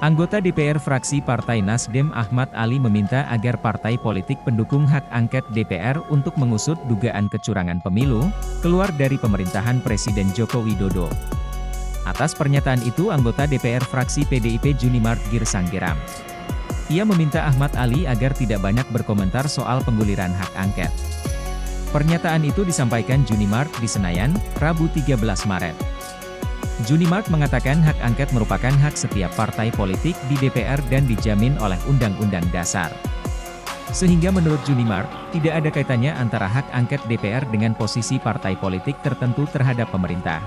Anggota DPR fraksi Partai Nasdem Ahmad Ali meminta agar partai politik pendukung hak angket DPR untuk mengusut dugaan kecurangan pemilu, keluar dari pemerintahan Presiden Joko Widodo. Atas pernyataan itu anggota DPR fraksi PDIP Junimart Girsanggeram. Ia meminta Ahmad Ali agar tidak banyak berkomentar soal pengguliran hak angket. Pernyataan itu disampaikan Junimart di Senayan, Rabu 13 Maret. Junimart mengatakan hak angket merupakan hak setiap partai politik di DPR dan dijamin oleh Undang-Undang Dasar. Sehingga menurut Junimart, tidak ada kaitannya antara hak angket DPR dengan posisi partai politik tertentu terhadap pemerintah.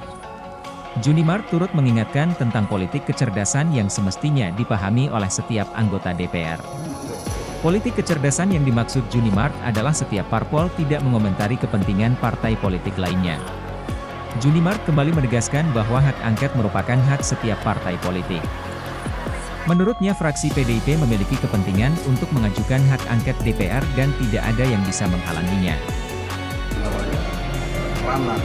Junimart turut mengingatkan tentang politik kecerdasan yang semestinya dipahami oleh setiap anggota DPR. Politik kecerdasan yang dimaksud Junimart adalah setiap parpol tidak mengomentari kepentingan partai politik lainnya. Junimart kembali menegaskan bahwa hak angket merupakan hak setiap partai politik. Menurutnya fraksi PDIP memiliki kepentingan untuk mengajukan hak angket DPR dan tidak ada yang bisa menghalanginya. Ranah,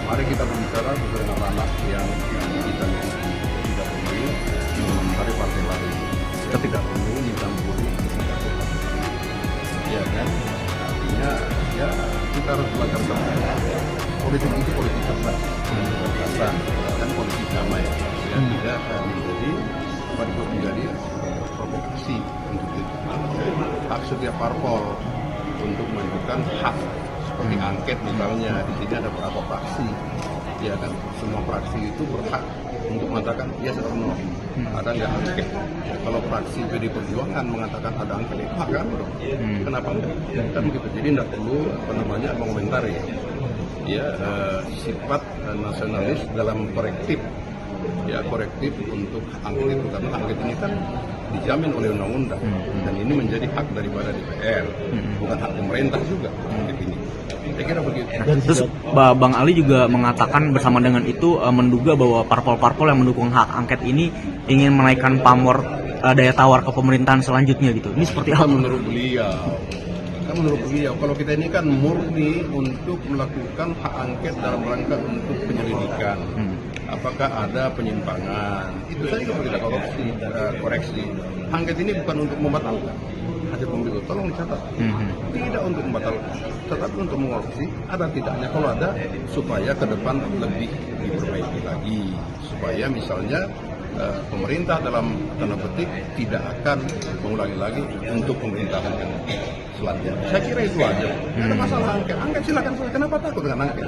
mari kita berbicara dengan ranah yang kita miliki. Tidak perlu mengomentari partai lain. Kita tidak perlu mencampuri kebijakan partai. Ya kan? Artinya ya kita harus belajar politik itu politik cerdas, dan politik damai. Dan tidak menjadi provokasi untuk itu. Hak setiap parpol untuk menentukan hak seperti angket misalnya. Di sini ada beberapa fraksi, ya kan, semua fraksi itu berhak untuk mengatakan yes atau no, ada nggak angket. Ya, kalau fraksi PD Perjuangan mengatakan ada angket, hak kan dong. Kenapa enggak? Kan gitu. Jadi tidak perlu mengomentari ya sifat nasionalis dalam korektif untuk angket itu, karena angket ini kan dijamin oleh undang-undang dan ini menjadi hak daripada DPR, bukan hak pemerintah juga angket ini. Saya kira begitu. Terus Bang Ali juga mengatakan bersama dengan itu menduga bahwa parpol-parpol yang mendukung hak angket ini ingin menaikkan pamor daya tawar ke pemerintahan selanjutnya gitu. Ini seperti apa menurut beliau? Menurut beliau, kalau kita ini kan murni untuk melakukan hak angket dalam rangka untuk penyelidikan. Apakah ada penyimpangan? Itu saja kalau kita koreksi. Angket ini bukan untuk membatalkan hasil pemilu. Tolong dicatat. Tidak untuk membatalkan, tetapi untuk mengoreksi ada tidaknya. Kalau ada, supaya ke depan lebih diperbaiki lagi. Supaya misalnya pemerintah dalam tanda petik tidak akan mengulangi lagi untuk pemerintahan yang selanjutnya. Saya kira itu aja. Ada masalah angket silakan. Kenapa takut dengan angket?